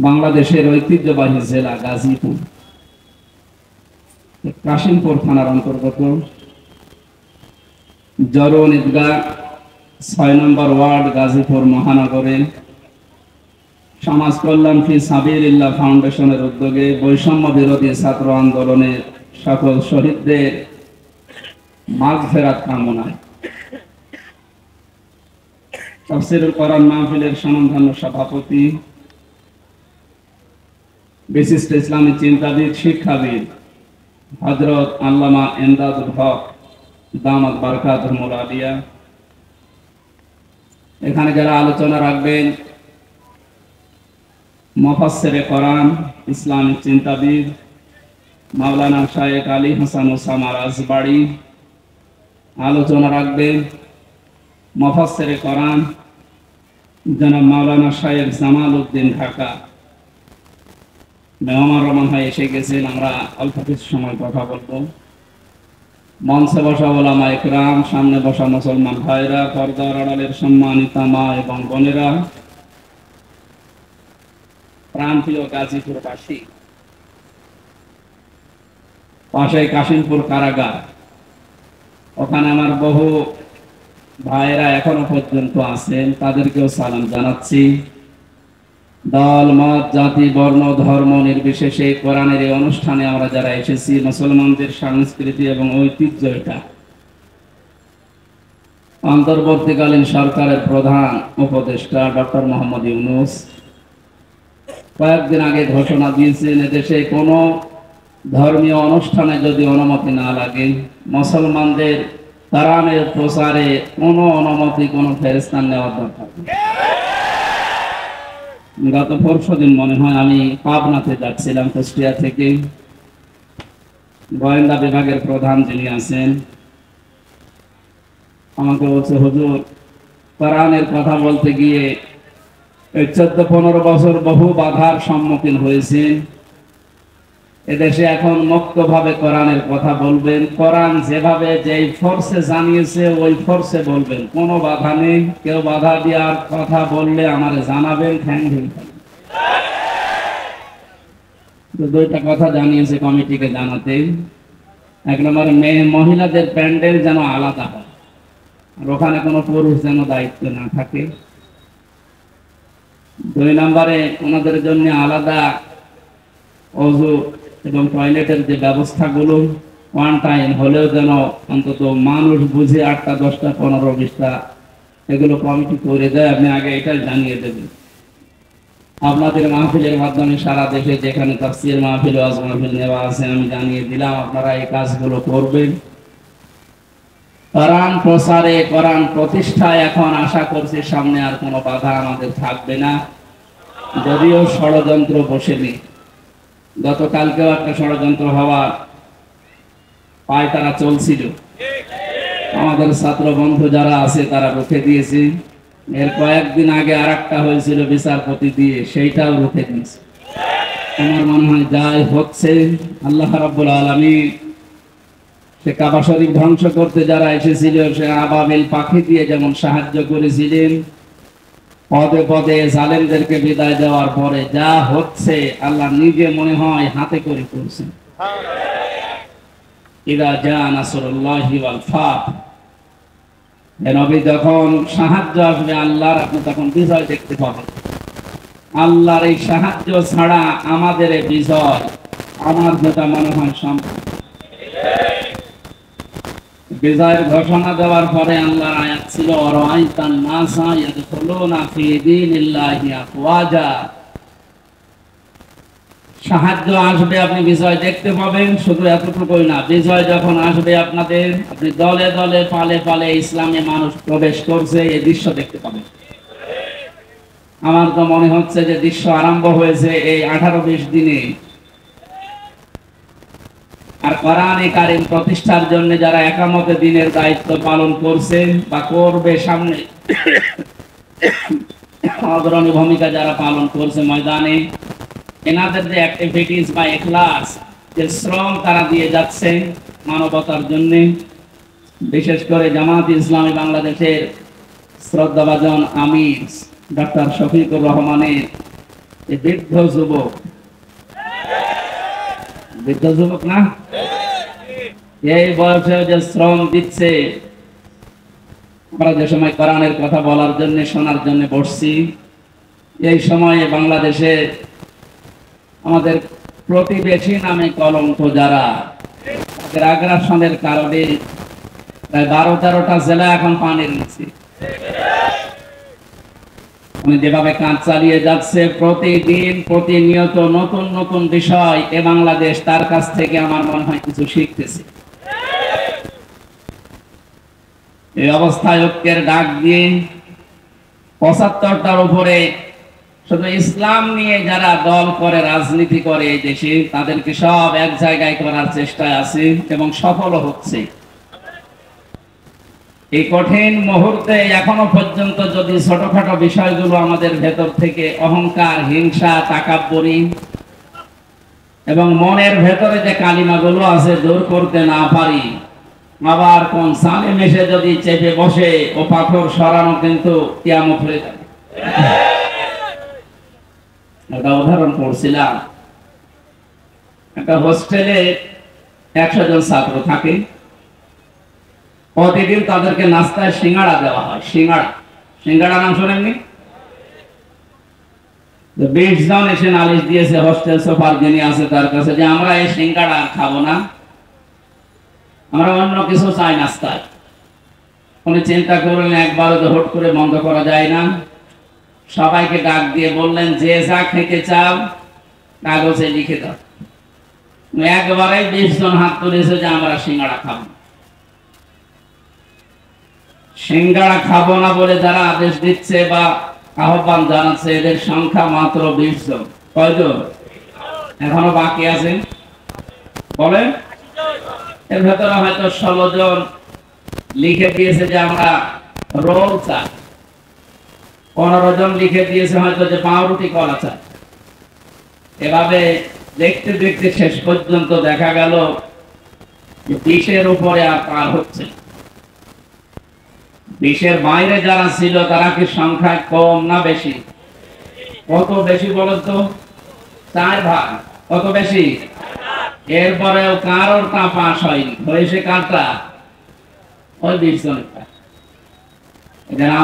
বাংলাদেশের ঐতিহ্যবাহী জেলা গাজীপুর, কাশিমপুর থানার অন্তর্গত জরুন ঈদগাহ ৬ নম্বর ওয়ার্ড গাজীপুর মহানগরে সমাজ কল্যাণ ফি সাবিলিল্লাহ ফাউন্ডেশনের উদ্যোগে বৈষম্য বিরোধী ছাত্র আন্দোলনের সকল শহীদদের মাগফিরাত কামনায় তাফসীরুল কোরআন মাহফিলের স্বনামধন্য সভাপতি, বিশিষ্ট ইসলামী চিন্তাবিদ, শিক্ষাবিদ হযরত আল্লামা ইমদাদুল হক দামাত বারকাতুহুল আলিয়া, এখানে যারা আলোচনা রাখবেন মুফাসসিরে কোরআন, ইসলামী চিন্তাবিদ মাওলানা শায়েখ আলী হাসান ওসামা রাজবাড়ী, আলোচনা রাখবেন মুফাসসিরে কোরআন জনাব মাওলানা শায়েখ জামাল উদ্দিন ঢাকা। মেহমান রহমান ভাই এসে গেছেন, আমরা অল্প কিছু সময় কথা বলবো। মঞ্চে বসা ওলামা ইকরাম, সামনে বসা মুসলমান ভাইরা, পর্দার আড়ালের সম্মানিতা মা এবং বোনেরা, প্রাণপ্রিয় গাজীপুরবাসী, পাশে কাশিমপুর কারাগার, ওখানে আমার বহু ভাইরা এখনো পর্যন্ত আছেন, তাদেরকেও সালাম জানাচ্ছি। দল, মত, জাতি, বর্ণ, ধর্ম নির্বিশেষে কোরআনের এই অনুষ্ঠানে আমরা যারা এসেছি, মুসলমানদের সংস্কৃতি এবং ঐতিহ্য এটা। অন্তর্বর্তীকালীন সরকারের প্রধান উপদেষ্টা ডক্টর মোহাম্মদ ইউনূস কয়েকদিন আগে ঘোষণা দিয়েছেন, এদেশে কোনো ধর্মীয় অনুষ্ঠানে যদি অনুমতি না লাগে, মুসলমানদের কোরআনের প্রচারে কোনো অনুমতি কোনো ফেরেশতা নেওয়ার দরকার নেই। গত পরশুদিন মনে হয় আমি পাবনাতে যাচ্ছিলাম, কুষ্টিয়া থেকে। গোয়েন্দা বিভাগের প্রধান যিনি আছেন আমাকে বলছে, হুজুর কোরআনের কথা বলতে গিয়ে এই 14-15 বছর বহু বাধার সম্মুখীন হয়েছেন। এদেশে এখন মুক্তভাবে কোরআনের কথা বলবেন, কোরআন যেভাবে যেই ফোর্সে জানিয়েছে ওই ফোর্সে বলবেন, কোনো বাধা নেই। কেউ বাধা দেওয়ার কথা বললে আমারে জানাবেন, ঠ্যাং ঢিল। দুইটা কথা জানিয়েছে কমিটিকে জানাতে। এক নম্বরে মহিলাদের প্যান্ডেল যেন আলাদা হয়, আর ওখানে কোনো পুরুষ যেন দায়িত্ব না থাকে। 2 নম্বরে ওনাদের জন্য আলাদা অজু এবং টয়লেটের যে ব্যবস্থাগুলো ওয়ান টাইম হলেও যেন অন্তত মানুষ বুঝে 8টা 10টা 15 20টা এগুলো কমিটি করে দেয়। আপনি আগে এটা জানিয়ে দেবেন। আপনাদের মাহফিলের মাধ্যমে সারা দেশে যেখানে তাফসীর মাহফিল, ওয়াজ মাহফিল নেওয়া আছে আমি জানিয়ে দিলাম, আপনারা এই কাজগুলো করবেন। কোরআন প্রসারে, কোরআন প্রতিষ্ঠায় এখন আশা করছি সামনে আর কোনো বাধা আমাদের থাকবে না, যদিও ষড়যন্ত্র বসেনি। গতকালকেও একটা ষড়যন্ত্র হওয়ার পায়তারা চলছিল, আমাদের ছাত্র বন্ধু যারা আছে তারা রুখে দিয়েছে। এর কয়েকদিন আগে আরেকটা হয়েছিল বিচারপতি দিয়ে, সেইটাও রুখে দিয়েছে। আমার মনে হয় যাই হচ্ছে আল্লাহ রাব্বুল আলামিন সে কাবা শরীফ ধ্বংস করতে যারা এসেছিল সে আবাবিল পাখি দিয়ে যেমন সাহায্য করেছিলেন, পদে পদে জালেমদেরকে বিদায় দেওয়ার পরে যা হচ্ছে আল্লাহ নিজে মনে হয় হাতে করে করছেন। ইদা জা নাসরুল্লাহি ওয়াল ফাত, হে নবী যখন সাহায্য আসবে আল্লাহর, আপনি তখন বিজয় দেখতে পাবেন। আল্লাহর এই সাহায্য ছাড়া আমাদের এই বিজয় আমার যেটা মনে হয় সম্ভব। বিজয়ের ঘোষণা দেওয়ার পরে আল্লাহর আয়াত ছিল, রাআইতান নাসা ইয়াদখুলুনা ফি দীনিল্লাহি আফওয়াজা। সাহায্য আসবে, আপনি বিজয় দেখতে পাবেন। শুধু এতটুকুই না, বিজয় যখন আসবে আপনাদের, আপনি দলে দলে পালে পালে ইসলামে মানুষ প্রবেশ করছে, এই দৃশ্য দেখতে পাবেন। আমার তো মনে হচ্ছে যে দৃশ্য আরম্ভ হয়েছে এই 18-20 দিনে। আর কোরআনে কারীম প্রতিষ্ঠার জন্য যারা একামতে দ্বীনের দায়িত্ব পালন করছে বা করবে সামনে, অগ্রণী ভূমিকা যারা পালন করছে ময়দানে, এনাদের যে অ্যাক্টিভিটিস বা ইখলাস, যে শ্রম তারা দিয়ে যাচ্ছে মানবতার জন্য, বিশেষ করে জামাত ইসলামী বাংলাদেশের শ্রদ্ধাভাজন আমির ডক্টর শফিকুর রহমানের এই বৃদ্ধ যুবক, বৃদ্ধ যুবক না, এই বয়সে যে শ্রম দিচ্ছে। আমরা যে সময় কোরআনের কথা বলার জন্য, শোনার জন্য বসছি, এই সময়ে বাংলাদেশে আমাদের প্রতিবেশী নামে কলঙ্ক যারা, তাদের আগ্রাসনের কারণে প্রায় 12-13টা জেলা এখন পানির নিচে। উনি যেভাবে কাজ চালিয়ে যাচ্ছে, প্রতিদিন প্রতিনিয়ত নতুন নতুন বিষয়, এ বাংলাদেশ তার কাছ থেকে আমার মনে হয় কিছু শিখতেছে। এই অবস্থায় ঐক্যের ডাক দিয়ে 75টার উপরে শুধু ইসলাম নিয়ে যারা দল করে, রাজনীতি করে এই দেশে, তাদেরকে সব এক জায়গায় করার চেষ্টায় আছে এবং সফল হচ্ছে। এই কঠিন মুহূর্তে এখনো পর্যন্ত যদি ছোটখাটো বিষয়গুলো আমাদের ভেতর থেকে অহংকার, হিংসা, তাকাব্বুরি এবং মনের ভেতরে যে কালিমাগুলো আছে দূর করতে না পারি, আবার কোন সালেম এসে যদি চেপে বসে, ও পাথর সরানো কিন্তু কিয়ামত হয়ে যাবে। একটা উদাহরণ পড়ছিলাম, একটা হোস্টেলে 100 জন ছাত্র থাকে। প্রতিদিন তাদেরকে নাস্তায় সিঙ্গাড়া দেওয়া হয়। সিঙ্গাড়া নাম শোনেননি? 20 জন এসে নালিশ দিয়েছে হোস্টেল সুপার যিনি আছে তার কাছে, যে আমরা এই সিঙ্গাড়া খাবো না, আমরা অন্য কিছু চাই নাস্তায়। উনি চিন্তা করলেন একবারও তো হুট করে বন্ধ করা যায় না। সবাইকে ডাক দিয়ে বললেন, যে যা খেতে চাও কাগজে লিখে দাও। একবারে 20 জন হাত তুলেছে যে আমরা সিঙ্গাড়া খাবো। সিঙ্গাড়া খাবো না বলে যারা আদেশ দিচ্ছে বা আহ্বান জানাচ্ছে, এদের সংখ্যা মাত্র 20 জন। কয়জন এখনো বাকি আছে বলেন? এর ভেতরে হয়তো 16 জন লিখে দিয়েছে যে আমরা রোল চাই। 15 জন লিখে দিয়েছে হয়তো যে পাউরুটি কলা চাই। এভাবে দেখতে দেখতে শেষ পর্যন্ত দেখা গেল 20-এর উপরে আর পার হচ্ছে। 20-এর বাইরে যারা ছিল তারা কি সংখ্যায় কম না বেশি? কত বেশি বলেন তো? 4 ভাগ। কত বেশি? এরপরেও কারোর তা পাস হয়নি, হয়েছে কারটা? ওই 20 জনেরটা।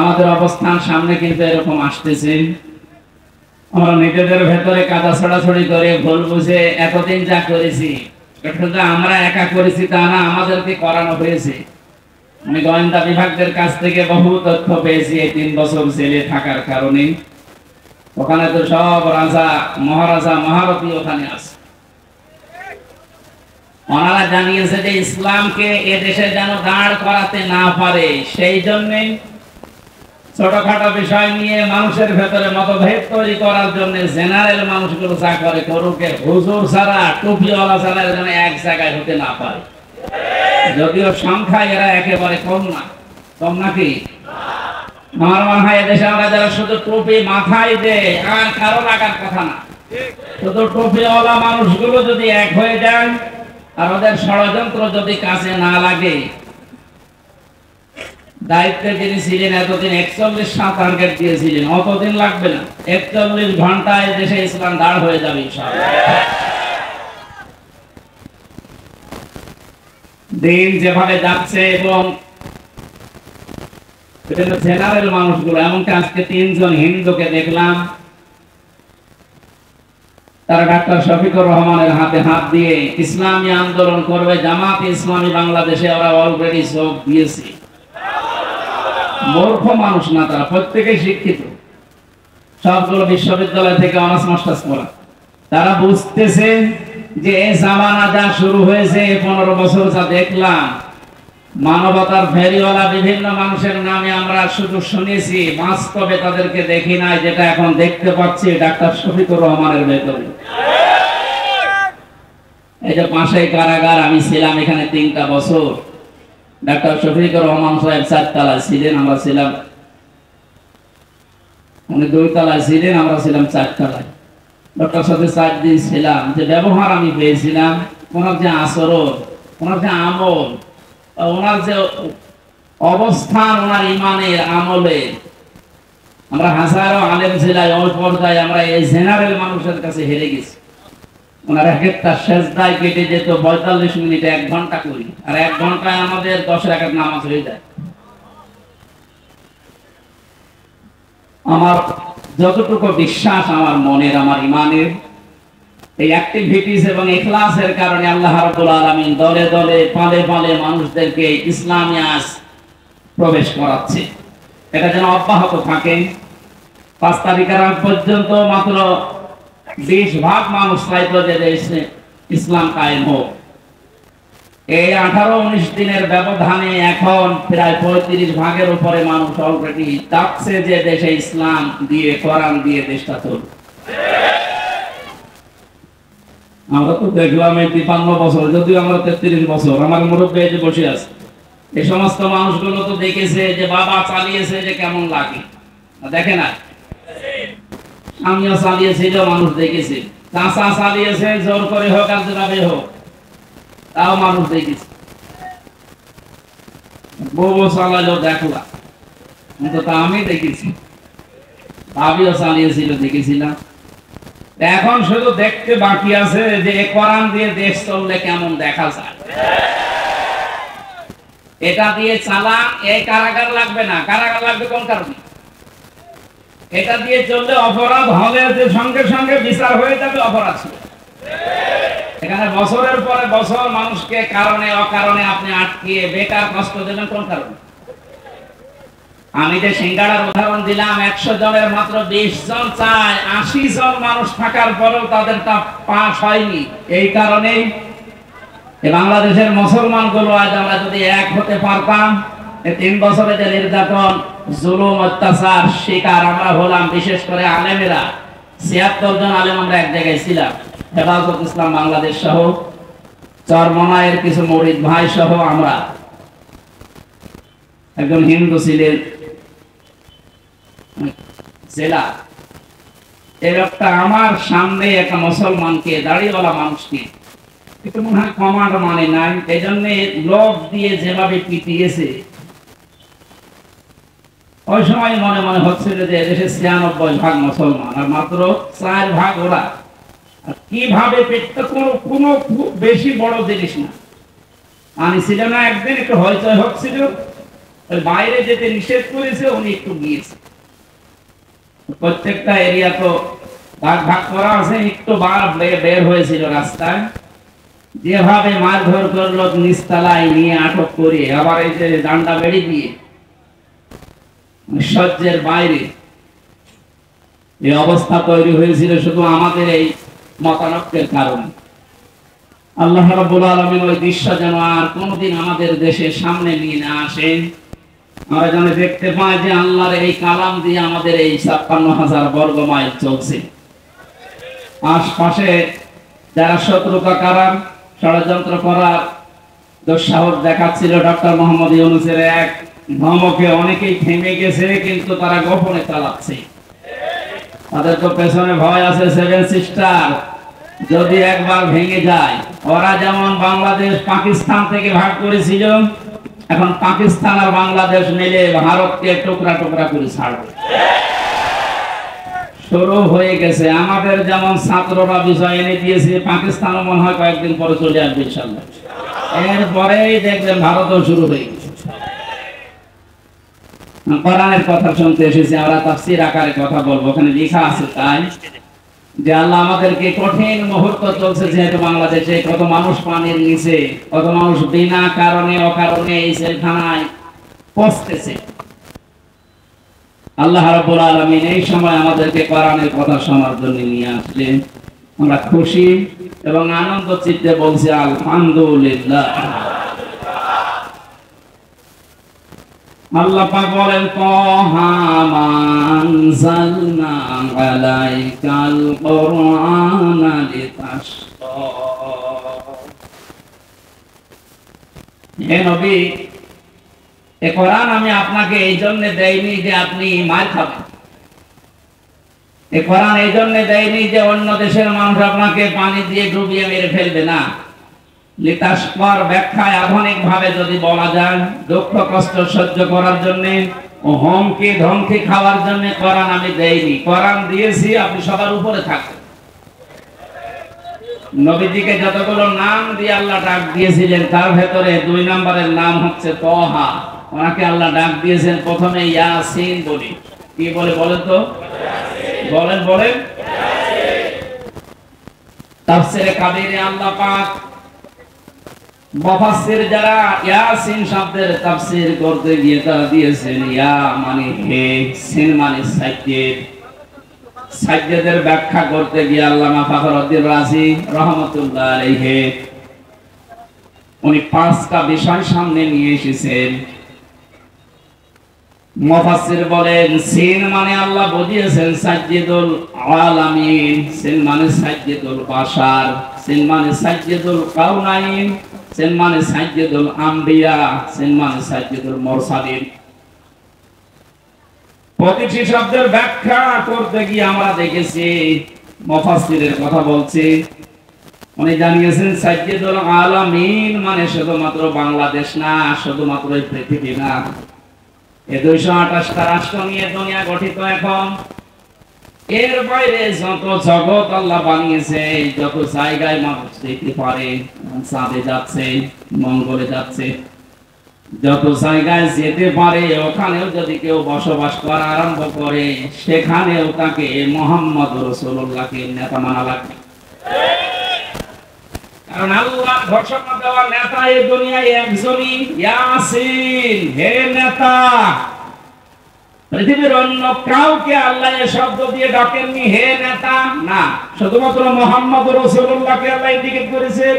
আমাদের অবস্থান সামনে কিন্তু এরকম আসতেছে। আমরা নিজেদের ভেতরে কাদা ছড়াছড়ি করে ভুল বুঝে এতদিন যা করেছি, শুধু আমরা একা করেছি তা না, আমাদেরকে করানো হয়েছে। আমি গোয়েন্দা বিভাগের কাছ থেকে বহু তথ্য পেয়েছি এই 3 বছর জেলে থাকার কারণে। ওখানে তো সব রাজা, মহারাজা, মহারথী ওখানে আছে। ওনারা জানিয়েছে যে ইসলামকে এ দেশে যেন দাঁড় করাতে না পারে, সেই জন্য ছোটখাটো বিষয় নিয়ে মানুষের ভেতরে মতভেদ তৈরি করার জন্য জেনারেল মানুষগুলো যা করে করুক, হুজুর ছাড়া, টুপিওয়ালা ছাড়া যেন এক জায়গায় হতে না পারে। যদিও সংখ্যায় এরা একেবারে কম না। কম নাকি? আমার মনে হয় এদেশে আমরা যারা শুধু টুপি মাথায় দেয় আর কারো লাগার কথা না, শুধু টুপিওয়ালা মানুষগুলো যদি এক হয়ে যায় আর ওদের ষড়যন্ত্র যদি কাছে না লাগে, দায়িত্বে যিনি ছিলেন এতদিন 41টা টার্গেট দিয়েছিলেন, অতদিন লাগবে না, 41 ঘন্টায় দেশে ইসলাম দাঁড় হয়ে যাবে ইনশাআল্লাহ। দিন যেভাবে যাচ্ছে এবং জেনারেল মানুষগুলো, এমনকি আজকে 3 জন হিন্দুকে দেখলাম, তারা ডাক্তার শফিকুর রহমানের হাতে হাত দিয়ে ইসলামী আন্দোলন করবে, জামাত ইসলামী বাংলাদেশে ওরা অলরেডি যোগ দিয়েছে। মূর্খ মানুষ না তারা, প্রত্যেকেই শিক্ষিত, সবগুলো বিশ্ববিদ্যালয় থেকে অনার্স মাস্টার্স পড়া। তারা বুঝতেছে যে এই জামানা যা শুরু হয়েছে, 15 বছর যা দেখলাম, মানবতার ফেরিওয়ালা বিভিন্ন মানুষের নামে আমরা শুধু শুনেছি, বাস্তবে তাদেরকে দেখি নাই। যেটা এখন দেখতে পাচ্ছি ডাক্তার শফিকুর রহমানের ভেতরে। এই যে পাশেই কারাগার, আমি ছিলাম এখানে 3টা বছর। ডাক্তার শফিকুর রহমান সাহেব 4 তলায় ছিলেন, আমরা ছিলাম, উনি 2 তলায় ছিলেন, আমরা ছিলাম 4 তলায়। ডক্টর সাথে 4 দিন ছিলাম। যে ব্যবহার আমি পেয়েছিলাম, ওনার যে আচরণ, ওনার যে আমল, ওনার যে অবস্থান, ওনার ইমানের আমলে, আমরা হাজারো আলেম ছিলাই, ওই পর্যায়ে আমরা এই জেনারেল মানুষের কাছে হেরে গেছি। ওনার এক একটা সেজদায় কেটে যেত 45 মিনিটে 1 ঘন্টা করি, আর 1 ঘন্টায় আমাদের 10 রাকাত নামাজ হয়ে যায়। আমার যতটুকু বিশ্বাস আমার মনের, আমার ইমানের, এই অ্যাক্টিভিটিস এবং ইখলাসের কারণে আল্লাহ রাব্বুল আলামিন দলে দলে পালে পালে মানুষদেরকে ইসলামে আজ প্রবেশ করাচ্ছে। এটা যেন অব্যাহত থাকে। 5 তারিখের আগ পর্যন্ত মাত্র 20% মানুষ চাইতো যে দেশে ইসলাম কায়েম হোক। এই 18-19 দিনের ব্যবধানে এখন প্রায় 35% উপরে মানুষ অলরেডি চাচ্ছে যে দেশে ইসলাম দিয়ে, কোরআন দিয়ে দেশটা চলবে। আমরা তো দেখলাম এই 53 বছর, যদিও আমরা 33 বছর, আমার মুরব্বী যে বসে আছে, এই সমস্ত মানুষগুলো তো দেখেছে যে বাবা চালিয়েছে যে কেমন লাগে, দেখে না? আমিও চালিয়েছিল, মানুষ দেখেছে। চাচা চালিয়েছে, জোর করে হোক আর যেভাবে হোক, তাও মানুষ দেখেছে। বউ চালালো দেখলাম, কিন্তু তা আমি দেখেছি। ভাবিও চালিয়েছিল, দেখেছিলাম। এখন শুধু দেখতে বাকি আছে যে কোরআন দিয়ে দেশ চললে কেমন দেখা যায়। এটা দিয়ে চালা, এই কারাগার লাগবে না। কারাগার লাগবে কোন কারণে? এটা দিয়ে চললে অপরাধ হলে যে সঙ্গে সঙ্গে বিচার হয়ে যাবে অপরাধ ছিল। এখানে বছরের পরে বছর মানুষকে কারণে অকারণে আপনি আটকিয়ে বেকার কষ্ট দেবেন কোন কারণে? আমি যে সিঙ্গাড়ার উদাহরণ দিলাম, 100 জনের মাত্র 20 জন চায়, 80 জন মানুষ থাকার পরেও তাদেরটা পাস হয়নি। এই কারণেই বাংলাদেশের মুসলমানগুলো আজ আমরা যদি এক হতে পারতাম, 3 বছরে যে নির্যাতন, জুলুম, অত্যাচার শিকার আমরা হলাম, বিশেষ করে আলেমেরা 76 জন আলেম আমরা এক জায়গায় ছিলাম, হেফাজত ইসলাম বাংলাদেশ সহ, চরমনায়ের কিছু মরিদ ভাই সহ আমরা। একজন হিন্দু ছিলেন জেলা, এই লোকটা আমার সামনে একটা মুসলমানকে, দাড়িওয়ালা মানুষকে, একটু মনে হয় কমান্ড মানে নাই, এই জন্য লোক দিয়ে যেভাবে পিটিয়েছে, ওই সময় মনে মনে হচ্ছিল যে দেশে 96% মুসলমান আর মাত্র 4% ওরা। আর কিভাবে পেটটা কোনো খুব বেশি বড় জিনিস না। আমি ছিল না, একদিন একটু হইচই হচ্ছিল, ওই বাইরে যেতে নিষেধ করেছে, উনি একটু গিয়েছে। প্রত্যেকটা এরিয়া তো ভাগ ভাগ করা আছে, একটু বার বের হয়েছিল রাস্তায়, যেভাবে মারধর করলো, নিচতলায় নিয়ে আটক করে, আবার এই যে ডান্ডা বেড়ি দিয়ে সহ্যের বাইরে এই অবস্থা তৈরি হয়েছিল শুধু আমাদের এই মতানক্যের কারণে। আল্লাহ রাব্বুল আলামিন ওই দৃশ্য যেন আর কোনোদিন আমাদের দেশের সামনে নিয়ে না আসেন। আমরা যেন দেখতে পাই যে আল্লাহর এই কালাম দিয়ে আমাদের এই 56,000 বর্গ মাইল চলছে। আশপাশে যারা শত্রুতা করার, ষড়যন্ত্র করার দুঃসাহস দেখাচ্ছিল, ডক্টর মোহাম্মদ ইউনূসের এক ধমকে অনেকেই থেমে গেছে, কিন্তু তারা গোপনে চালাচ্ছে। তাদের তো পেছনে ভয় আছে 7 সিস্টার, যদি একবার ভেঙে যায়। ওরা যেমন বাংলাদেশ পাকিস্তান থেকে ভাগ করেছিল, এখন পাকিস্তান আর বাংলাদেশ মিলে ভারতকে টুকরা টুকরা করে ছাড়বে। শুরু হয়ে গেছে। আমাদের যেমন ছাত্ররা বিষয় এনে দিয়েছে, পাকিস্তানও মনে হয় কয়েকদিন পরে চলে আসবে ইনশাআল্লাহ। এরপরেই দেখবেন ভারতও শুরু হয়ে গেছে। কোরআনের কথা শুনতে এসেছি, আমরা তাফসীর আকারে কথা বলবো। ওখানে লেখা আছে তাই যে আল্লাহ আমাদেরকে কঠিন মুহূর্ত চলছে, যেহেতু বাংলাদেশে কত মানুষ পানির নিচে, কত মানুষ বিনা কারণে অকারণে এই জেলখানায় পচতেছে। আল্লাহ রাব্বুল আলামিন এই সময় আমাদেরকে কোরআনের কথা শোনার জন্য নিয়ে আসলেন। আমরা খুশি এবং আনন্দ চিত্তে বলছি আলহামদুলিল্লাহ। আল্লাহ পাক বলেন, তাহা মা আনজালনা আলাইকাল কুরআনা লিতাশকা। হে নবী, এই কোরআন আমি আপনাকে এই জন্য দেইনি যে আপনি মার খাবেন। এই কোরআন এই জন্য দেয়নি যে অন্য দেশের মানুষ আপনাকে পানি দিয়ে ডুবিয়ে মেরে ফেলবে না। লিতাশকার ব্যাখ্যায় আধুনিক ভাবে যদি বলা যায়, দুঃখ কষ্ট সহ্য করার জন্য, ও হুমকি ধমকি খাওয়ার জন্য কোরআন আমি দেইনি, কোরআন দিয়েছি আপনি সবার উপরে থাকবেন। নবীজিকে যতগুলো নাম দিয়ে আল্লাহ ডাক দিয়েছিলেন তার ভেতরে 2 নম্বরের নাম হচ্ছে তহা। ওনাকে আল্লাহ ডাক দিয়েছেন প্রথমে ইয়াসিন বলি। কি বলে বলেন তো? বলেন বলেন। তাফসীরে কাবীরে আল্লাহ পাক মুফাসসির যারা ইয়াসিন শব্দের তাফসীর করতে গিয়ে তারা দিয়েছেন ইয়া মানে হে, সিন মানে সাজ্জাদ। সাজ্জাদের ব্যাখ্যা করতে গিয়ে আল্লামা ফখরুদ্দীন রাজি রাহমাতুল্লাহ আলাইহি উনি 5টা বিষয় সামনে নিয়ে এসেছেন। মুফাসসির বলেন সিন মানে আল্লাহ বুঝিয়েছেন সাজ্জাদুল আলামিন, সিন মানে সাজ্জাদুল বাশার, সিন মানে সাজ্জাদুল কাউনাইন, সিন মানে সাজ্জাদুল আম্বিয়া, সিন মানে সাজ্জাদুল মুরসালিন। প্রতিটি শব্দের ব্যাখ্যা করতে গিয়ে আমরা দেখেছি মুফাসসিরের কথা বলছি, উনি জানিয়েছেন সাজ্জাদুল আলামিন মানে শুধুমাত্র বাংলাদেশ না, শুধুমাত্র এই পৃথিবী না, এই 228টা রাষ্ট্র নিয়ে দুনিয়া গঠিত। এখন এর বাইরে যত জগৎ আল্লাহ বানিয়েছে, যত জায়গায় মানুষ যেতে পারে, চাঁদে যাচ্ছে, মঙ্গলে যাচ্ছে, যত জায়গায় যেতে পারে ওখানেও যদি কেউ বসবাস করা আরম্ভ করে সেখানেও তাকে মুহাম্মদ রাসূলুল্লাহকে নেতা মানা লাগবে। কারণ আল্লাহ ঘোষণা দেওয়া নেতা এই দুনিয়ায় একজনই, ইয়াসিন, হে নেতা। পৃথিবীর অন্য কাউকে আল্লাহ এই শব্দ দিয়ে ডাকেননি হে নেতা, না, শুধুমাত্র মুহাম্মদ রাসূলুল্লাহকে আল্লাহ ইন্ডিকেট করেছেন।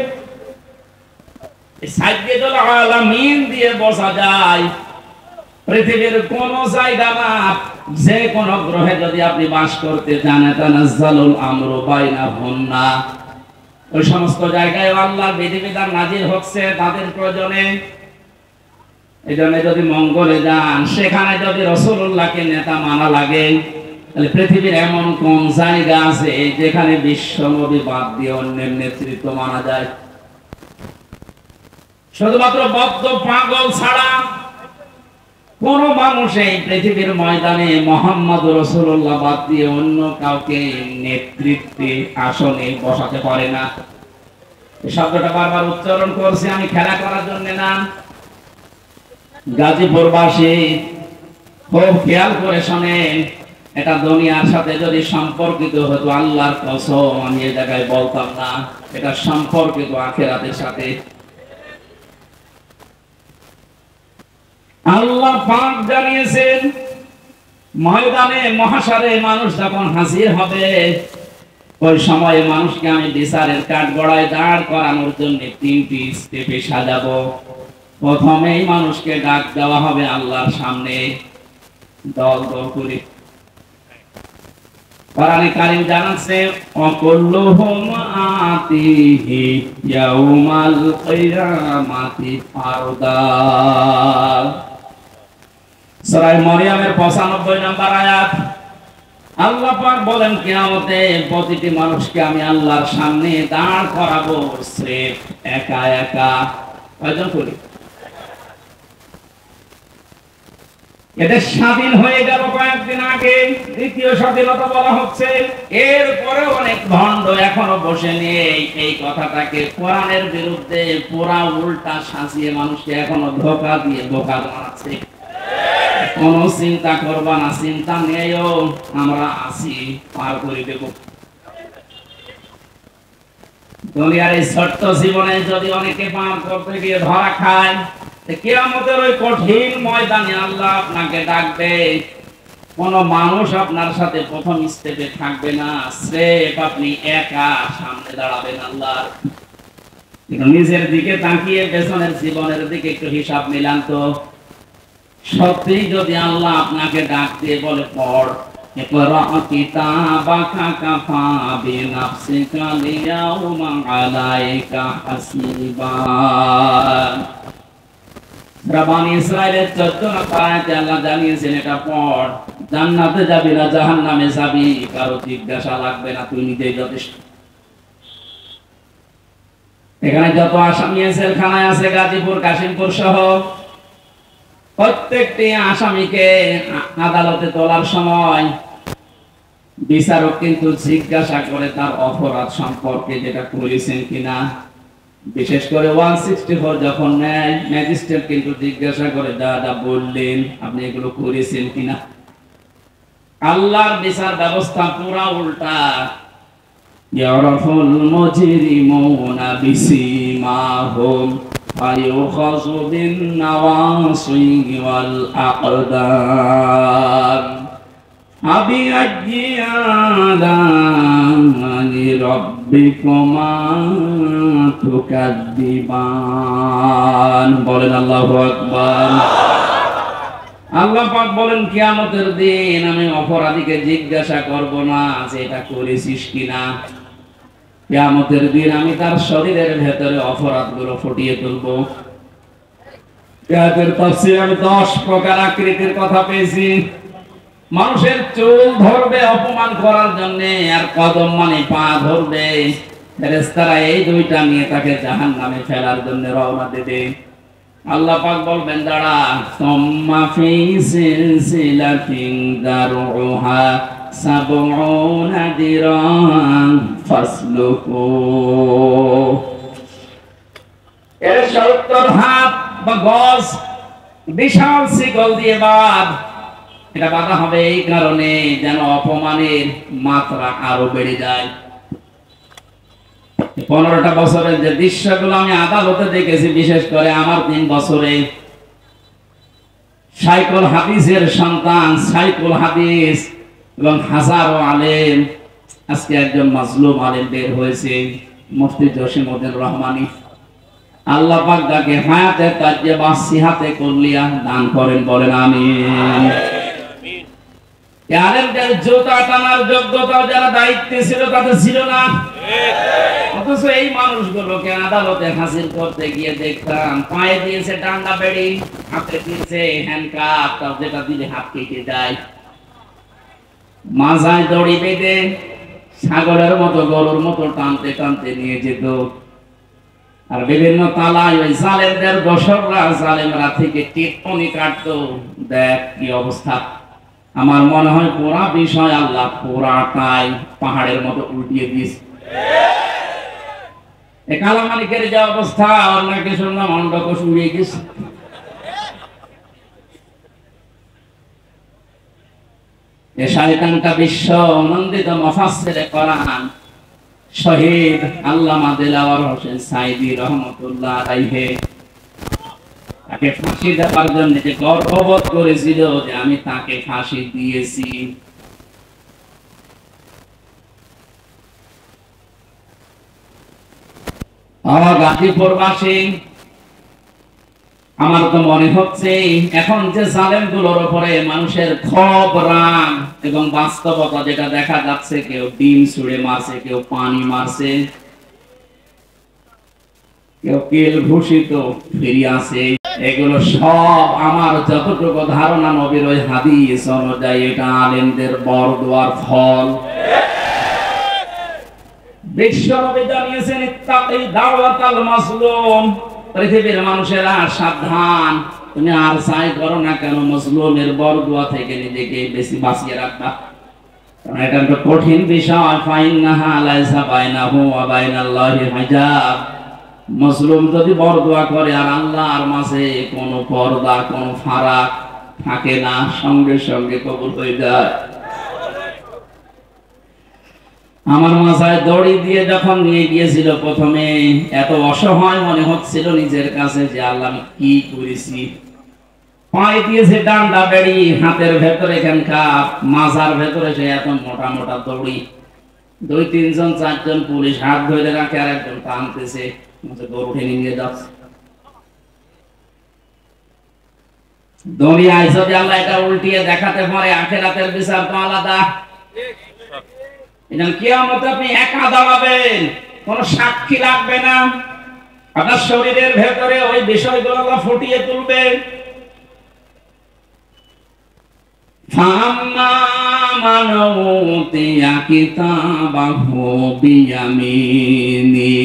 সাজ্জাদুল আলামিন দিয়ে বোঝা যায় পৃথিবীর কোন জায়গা না, যে কোন গ্রহে যদি আপনি বাস করতে চান, তানাজ্জালুল আমরু বাইনাহুন্না, ওই সমস্ত জায়গায় আল্লাহর বিধিবিধান নাজিল হচ্ছে তাদের প্রয়োজনে। এই জন্য যদি মঙ্গলে যান সেখানে যদি রাসূলুল্লাহকে নেতা মানা লাগে, তাহলে পৃথিবীর এমন কোন জায়গা আছে যেখানে বিশ্ব নবী বাদ দিয়ে অন্যের নেতৃত্ব মানা যায়? শুধুমাত্র বদ্ধ পাগল ছাড়া কোন মানুষ এই পৃথিবীর ময়দানে মুহাম্মদ রাসূলুল্লাহ বাদ দিয়ে অন্য কাউকে নেতৃত্বে আসনে বসাতে পারে না। এই শব্দটা বারবার উচ্চারণ করছি আমি খেলা করার জন্য না। গাজীপুরবাসী খুব খেয়াল করে শোনেন, এটা দুনিয়ার সাথে যদি সম্পর্কিত হতো আল্লাহর কসম আমি এই জায়গায় বলতাম না, এটা সম্পর্কিত আখিরাতের সাথে। আল্লাহ পাক জানিয়েছেন ময়দানে মহাশারে মানুষ যখন হাজির হবে ওই সময় মানুষকে আমি বিচারের কাঠগড়ায় দাঁড় করানোর জন্য 3টি স্টেপে সাজাবো। প্রথমেই মানুষকে ডাক দেওয়া হবে আল্লাহর সামনে দল দল করে। কোরআনে কারীম জানাচ্ছে অকুল্লুহুম আতিহি ইয়াউমাল কিয়ামাতি ফারদা। সূরা মারইয়ামের 95 নম্বর আয়াত। আল্লাহ পাক বলেন কিয়ামতে প্রতিটি মানুষকে আমি আল্লাহর সামনে দাঁড় করাবো স্রেফ একা একা। কয়জন করি? এদের স্বাধীন হয়ে গেল কয়েকদিন আগে, দ্বিতীয় স্বাধীনতা বলা হচ্ছে। এরপরে অনেক ভণ্ড এখনো বসে নিয়ে এই কথাটাকে কোরআনের বিরুদ্ধে পুরা উল্টা সাজিয়ে মানুষকে এখনো ধোঁকা দিয়ে বোকা বানাচ্ছে। কোন চিন্তা করবা না, চিন্তা নেইও, আমরা আছি, পার করে দেব। দুনিয়ার এই ছোট্ট জীবনে যদি অনেকে পার করতে গিয়ে ধরা খায়, কিয়ামতের ওই কঠিন ময়দানে আল্লাহ আপনাকে ডাকবে। কোন মানুষ আপনার সাথে প্রথম স্টেপে থাকবে না, স্রেফ আপনি একা সামনে দাঁড়াবেন আল্লাহ। নিজের দিকে তাকিয়ে পেছনের জীবনের দিকে একটু হিসাব মিলান তো। সত্যি যদি আল্লাহ আপনাকে ডাক দিয়ে বলে পড়, ইকরা কিতাবাকা কাফা বিনাফসিকা লিয়াউমা আলাইকা হাসিবা। বনী ইসরাইলের 14 নম্বর আয়াতে আল্লাহ জানিয়েছেন এটা পড়, জান্নাতে যাবি না জাহান্নামে যাবি কারো জিজ্ঞাসা লাগবে না, তুই নিজেই যথেষ্ট। এখানে যত আসামি জেলখানায় আছে গাজীপুর কাশিমপুর সহ প্রত্যেকটি আসামিকে আদালতে তোলার সময় বিচারক কিন্তু জিজ্ঞাসা করে তার অপরাধ সম্পর্কে, যেটা করেছেন কিনা। বিশেষ করে 164 যখন নেয়, ম্যাজিস্ট্রেট কিন্তু জিজ্ঞাসা করে যা যা বললেন আপনি এগুলো করেছেন কিনা। আল্লাহর বিচার ব্যবস্থা পুরা উল্টা। ইয়ারাফুল মুজরিমুনা বিসিমাহুম ফায়ুখাযু বিন নাওয়াসি ওয়াল আকদাম আবিআইয়ি আলা'i রাব্বিকুমা তুকাদ্দিবান। বলেন আল্লাহু আকবার। আল্লাহ পাক বলেন কিয়ামতের দিন আমি অপরাধীকে জিজ্ঞাসা করব না যে এটা করেছিস কিনা। কিয়ামতের দিন আমি তার শরীরের ভেতরে অপরাধগুলো ফুটিয়ে তুলব। এর তাফসীরে আমি 10 প্রকার আকৃতির কথা পেয়েছি। মানুষের চুল ধরবে অপমান করার জন্য, আর কদম মানে পা ধরবে। ফেরেশতারা এই দুইটা নিয়ে তাকে জাহান্নামে ফেলার জন্য রওনা দেবে। আল্লাহ পাক বলবেন দাঁড়া, সুম্মা ফি সিলসিলাতিন দারউহা সাবউনা দিরান ফাসলুকু। এর 70 হাত বা গজ বিশাল শিকল দিয়ে বাঁধ। এটা বাঁধা হবে এই কারণে যেন অপমানের মাত্রা আরো বেড়ে যায়। 15টা বছরের যে দৃশ্যগুলো আমি আদালতে দেখেছি, বিশেষ করে আমার 3 বছরে, সাইকুল হাদিসের সন্তান সাইকুল হাদিস এবং হাজারো আলেম, আজকে একজন মাজলুম আলেম বের হয়েছে, মুফতি জসিমউদ্দিন রহমানী। আল্লাহ পাক তাকে হায়াতে তাজ্জেবা সিহাতে কুল্লিয়া দান করেন, বলেন আমিন। আলেমদের জোতা টানার যোগ্যতা যারা দায়িত্বে ছিল তাদের ছিল না। অথচ এই মানুষগুলোকে আদালতে হাজির করতে গিয়ে দেখতাম পায়ে দিয়েছে ডান্ডা বেড়ি, হাতে দিয়েছে হ্যান্ডকাপ, যেটা দিলে হাত কেটে যায়, মাজায় দড়ি বেঁধে ছাগলের মতো গরুর মতো টানতে টানতে নিয়ে যেত। আর বিভিন্ন তালায় ওই জালেমদের দোসররা জালেমরা থেকে টিপ্পনি কাটতো। দেখ কি অবস্থা। আমার মনে হয় পুরা বিষয় আল্লাহ পুরাটাই পাহাড়ের মতো উল্টিয়ে দিয়েছে। কালামালিকের যে অবস্থা, অন্যকে শুনলাম অন্ডকোষ উড়িয়ে গেছে। এ শয়তানটা বিশ্ব নন্দিত মুফাসসিরে কোরআন শহীদ আল্লামা দিলওয়ার হোসেন সাঈদী রহমাতুল্লাহ আলাইহি তাকে ফাঁসি দেওয়ার জন্য যে গর্ববোধ করেছিল যে আমি তাকে ফাঁসি দিয়েছি। গাজীপুরবাসী, আমার তো মনে হচ্ছে এখন যে জালেমগুলোর উপরে মানুষের ক্ষোভ, রাগ এবং বাস্তবতা যেটা দেখা যাচ্ছে, কেউ ডিম ছুঁড়ে মারছে, কেউ পানি মারছে, কেউ কেল ঘুষিত ফিরিয়ে আছে, এগুলো সব আমার যতটুকু ধারণা নবীর ওই হাদিস অনুযায়ী এটা আলেমদের বরদোয়ার ফল। বিশ্বনবী জানিয়েছেন ইত্তাকি দাওয়াতাল মাসলুম, পৃথিবীর মানুষেরা সাবধান, তুমি আর চাই করো না কেন মাজলুমের বরদোয়া থেকে নিজেকে বেশি বাঁচিয়ে রাখবা। কারণ এটা একটা কঠিন বিষয়। ফাইন্নাহা লাইসা বাইনাহু ওয়া বাইনাল্লাহি হিজাব। মাজলুম যদি বরদোয়া করে আর আল্লাহর মাঝে কোনো পর্দা, কোনো ফারাক থাকে না, সঙ্গে সঙ্গে কবুল হয়ে যায়। আমার মাথায় দড়ি দিয়ে যখন নিয়ে গিয়েছিল, প্রথমে এত অসহায় মনে হচ্ছিল নিজের কাছে যে আল্লাহ আমি কি করেছি। পায়ে দিয়েছে ডান্ডা বেড়ি, হাতের ভেতরে হ্যান্ডকাপ, মাজার ভেতরে সে এত মোটা মোটা দড়ি। 2-3 জন 4 জন পুলিশ হাত ধরে রাখে, আর একজন টানতেছে, গরু টেনে নিয়ে যাচ্ছে। দুনিয়ায় যদি আল্লাহ এটা উল্টিয়ে দেখাতে পারে, আখিরাতের বিচার তো আলাদা। কিয়ামতে আপনি একা দাঁড়াবেন, কোন সাক্ষী লাগবে না, আপনার শরীরের ভেতরে ওই বিষয়গুলো আল্লাহ ফুটিয়ে তুলবে। ফাম্মা মান উতিয়া কিতাবাহু বিয়ামিনি,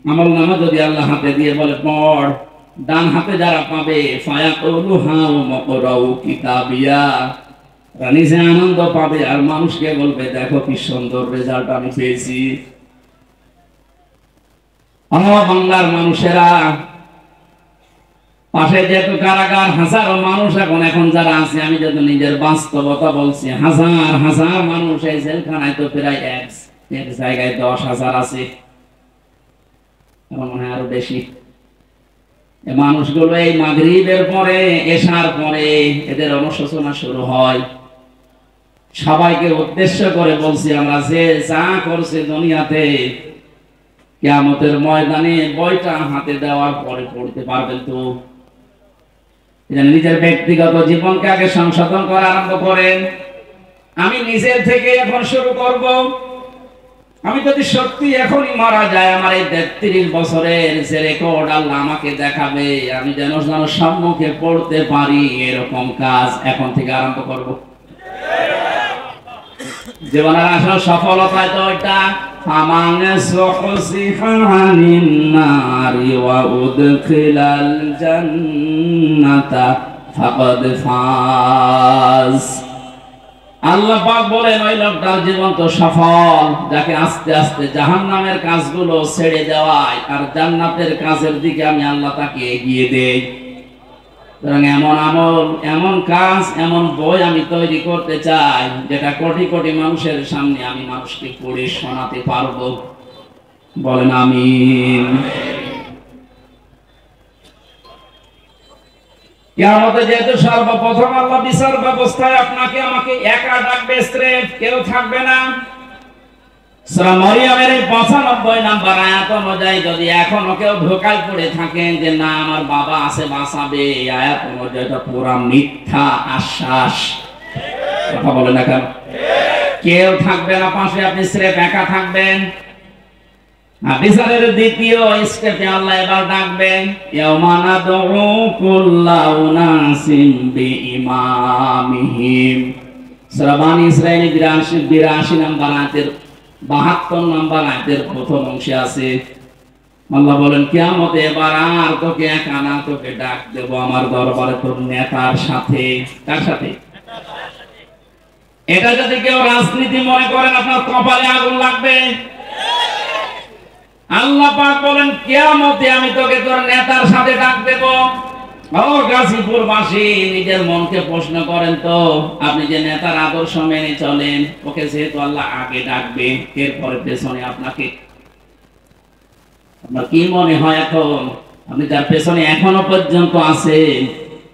আমলনামা যদি আল্লাহ হাতে দিয়ে বলে পড়, ডান হাতে যারা পাবে ফায়াকুলু হাউ মাকরাউ কিতাবিয়া, নিজে আনন্দ পাবে আর মানুষকে বলবে দেখো কি সুন্দর রেজাল্ট আমি পেয়েছি। বাংলার মানুষেরা, পাশে যেহেতু কারাগার, হাজারো মানুষ এখন যারা আছে, আমি যেহেতু নিজের বাস্তবতা বলছি, হাজার হাজার মানুষ এই জেলখানায় তো প্রায় এক জায়গায় 10,000 আছে, মনে হয় আরো বেশি। মানুষগুলো এই মাগরিবের পরে, এশার পরে এদের অনুশোচনা শুরু হয়। সবাইকে উদ্দেশ্য করে বলছি, আমরা যে যা করছি দুনিয়াতে, কিয়ামতের ময়দানে বইটা হাতে দেওয়ার পরে পড়তে পারবেন তো। নিজের ব্যক্তিগত জীবনকে আগে সংশোধন করা আরম্ভ করেন। আমি নিজের থেকে এখন শুরু করব। আমি যদি সত্যি এখনই মারা যায়, আমার এই 33 বছরের যে রেকর্ড আল্লাহ আমাকে দেখাবে, আমি যেন সম্মুখে পড়তে পারি, এরকম কাজ এখন থেকে আরম্ভ করব। জীবনের আসল সফলতা তো এটা, ফামান সুহসিহা আনিন নারি ওয়া উদখিলাল জান্নাতা ফাকাদ ফাজ। আল্লাহ পাক বলেন ওই লোকটার জীবন তো সফল, যাকে আস্তে আস্তে জাহান্নামের কাজগুলো ছেড়ে দেওয়ায় আর জান্নাতের কাজের দিকে আমি আল্লাহ তাকে এগিয়ে দেই। এমন আমল, এমন কাজ, এমন বই আমি তৈরি করতে চাই, যেটা কোটি কোটি মানুষের সামনে আমি মানুষকে পড়ে শোনাতে পারবো। বলেন আমিন। কিয়ামতে যেহেতু সর্বপ্রথম আল্লাহ বিচার ব্যবস্থায় আপনাকে আমাকে একা ডাকবে, স্রেফ কেউ থাকবে না। সূরা মারইয়ামের 95 নম্বর আয়াত অনুযায়ী যদি এখনো কেউ ধোঁকায় পড়ে থাকেন যে না আমার বাবা আছে বাঁচাবে, এই আয়াত অনুযায়ী এটা পুরা মিথ্যা আশ্বাস। কথা বলে না কেন? কেউ থাকবে না পাশে, আপনি স্রেফ একা থাকবেন। বিচারের দ্বিতীয় স্টেপে আল্লাহ এবার ডাকবেন, ইয়াউমা নাদউ কুল্লা উনাসিম বিইমামিহিম। সূরা বানী ইসরাঈল 82 নম্বর আয়াতের 72 নম্বর আয়াতের প্রথম অংশে আছে। আল্লাহ বলেন কিয়ামতে এবার আর তোকে একা না, তোকে ডাক দেব আমার দরবারে তোর নেতার সাথে। কার সাথে? এটা যদি কেউ রাজনীতি মনে করেন, আপনার কপালে আগুন লাগবে। আল্লাহ পাক বলেন কিয়ামতে আমি তোকে তোর নেতার সাথে ডাক দেব। ও গাজীপুরবাসী, নিজের মনকে প্রশ্ন করেন তো, আপনি যে নেতার আদর্শ মেনে চলেন, ওকে যেহেতু আল্লাহ আগে ডাকবে, এরপরে পেছনে আপনাকে, আপনার কি মনে হয় এখন আপনি যার পেছনে এখনো পর্যন্ত আছে,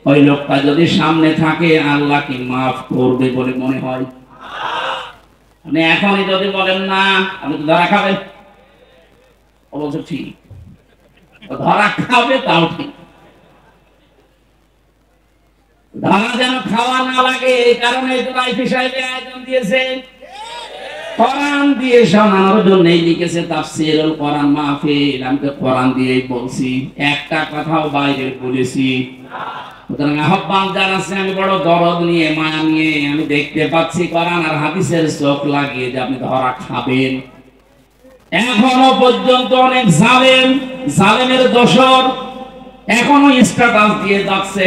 ওই লোকটা যদি সামনে থাকে আল্লাহ কি মাফ করবে বলে মনে হয়? আপনি এখনই যদি বলেন না, আপনি তো ধরা খাবেন। অবশ্য ঠিক, ধরা খাবে তাও ঠিক, ধরা যেন খাওয়া না লাগে, এই কারণে তো রাইফি সাহেবের আয়োজন দিয়েছে। কোরআন দিয়ে শোনানোর জন্যই লিখেছে তাফসীরুল কোরআন মাহফিল। আমি তো কোরআন দিয়েই বলছি, একটা কথাও বাইরে বলেছি। সুতরাং আহ্বান জানাচ্ছি, আমি বড় দরদ নিয়ে, মায়া নিয়ে, আমি দেখতে পাচ্ছি কোরআন আর হাদিসের চোখ লাগিয়ে যে আপনি ধরা খাবেন। এখনো পর্যন্ত অনেক জালেম, জালেমের দোসর এখনো স্ট্যাটাস দিয়ে যাচ্ছে।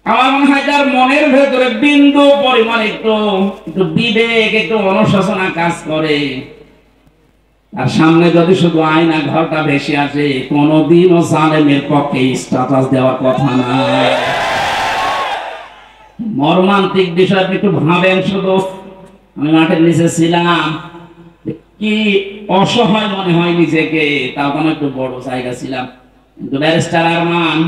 আমার মনে হয় যার মনের ভেতরে বিন্দু পরিমাণ একটু বিবেক, একটু অনুশোচনা কাজ করে, আর সামনে যদি শুধু আয়না ঘরটা ভেসে আসে, কোনদিনও জালেমের পক্ষে স্ট্যাটাস দেওয়ার কথা না। মর্মান্তিক বিষয় আপনি একটু ভাবেন। শুধু আমি মাঠের নিচে ছিলাম, কি অসহায় মনে হয় নিজেকে, তাও তো একটু বড় জায়গা ছিলাম, কিন্তু ব্যারিস্টার আরমান,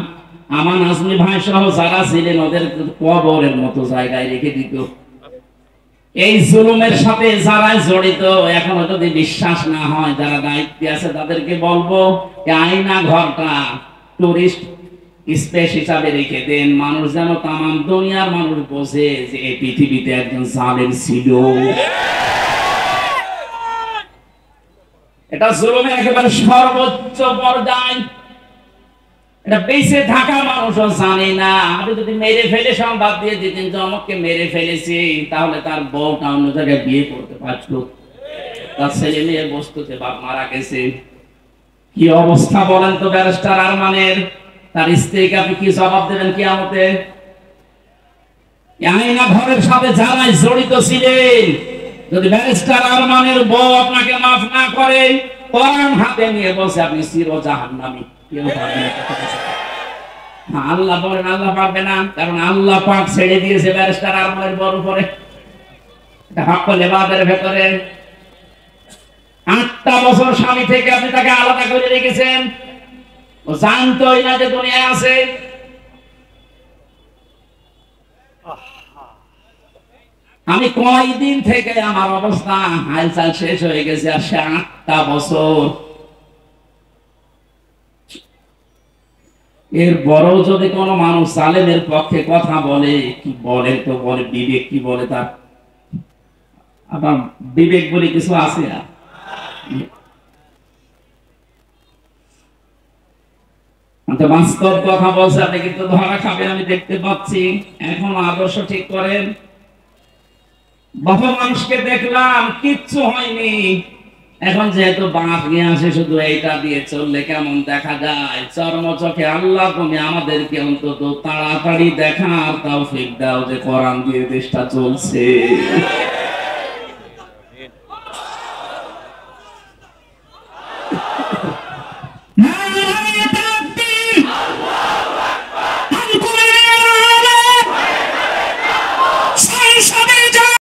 আমান আজমি ভাই সহ যারা ছিলেন ওদের কবরের মতো জায়গায় রেখে দিত। এই জুলুমের সাথে যারা জড়িত, এখনো যদি বিশ্বাস না হয়, যারা দায়িত্বে আছে তাদেরকে বলবো, আয়না ঘরটা টুরিস্ট স্পেস হিসাবে রেখে দেন, মানুষ যেন তামাম দুনিয়ার মানুষ বোঝে যে এই পৃথিবীতে একজন জালেম ছিল। এটা জুলুমের একেবারে সর্বোচ্চ পর্যায়। এটা বেঁচে থাকা মানুষও জানে না। আপনি যদি মেরে ফেলে সংবাদ দিয়ে দিতেন যে অমুককে মেরে ফেলেছি, তাহলে তার বউটা অন্য জায়গায় বিয়ে করতে পারত, তার ছেলে মেয়ে বস্তুতে বাপ মারা গেছে। কি অবস্থা বলেন তো ব্যারিস্টার আরমানের? তার স্ত্রীকে আপনি কি জবাব দেবেন কিয়ামতে? আইনা ঘরের সাথে যারাই জড়িত ছিলেন, যদি ব্যারিস্টার আরমানের বউ আপনাকে মাফ না করে, কোরআন হাতে নিয়ে বসে আপনি চির জাহান্নামী। কেউ পারবে না। হ্যাঁ, আল্লাহ বলেন আল্লাহ পারবে না, কারণ আল্লাহ পাক ছেড়ে দিয়েছে ব্যারিস্টার আরমানের বউর উপরে। এটা হকল ইবাদের ভেতরে 8টা বছর স্বামী থেকে আপনি তাকে আলাদা করে রেখেছেন। ও জানতোই না যে দুনিয়ায় আছে। আমি কয়দিন থেকে আমার অবস্থা হালচাল শেষ হয়ে গেছে, আর সে 8টা বছর। এর বড় যদি কোনো মানুষ সালেমের পক্ষে কথা বলে, কি বলে তো বলে, বিবেক কি বলে তার? আবার বিবেক বলে কিছু আছে না? বাস্তব কথা বলছে, আপনি কিন্তু ধরা খাবেন আমি দেখতে পাচ্ছি। এখন আদর্শ ঠিক করেন। বহু মানুষকে দেখলাম কিচ্ছু হয়নি, এখন যেহেতু বাঁশ নিয়ে আসে শুধু এইটা দিয়ে চললে কেমন দেখা যায়। চর্মচোখে আল্লাহ তুমি আমাদেরকে অন্তত তাড়াতাড়ি দেখার তৌফিক দাও যে কোরআন দিয়ে দেশটা চলছে।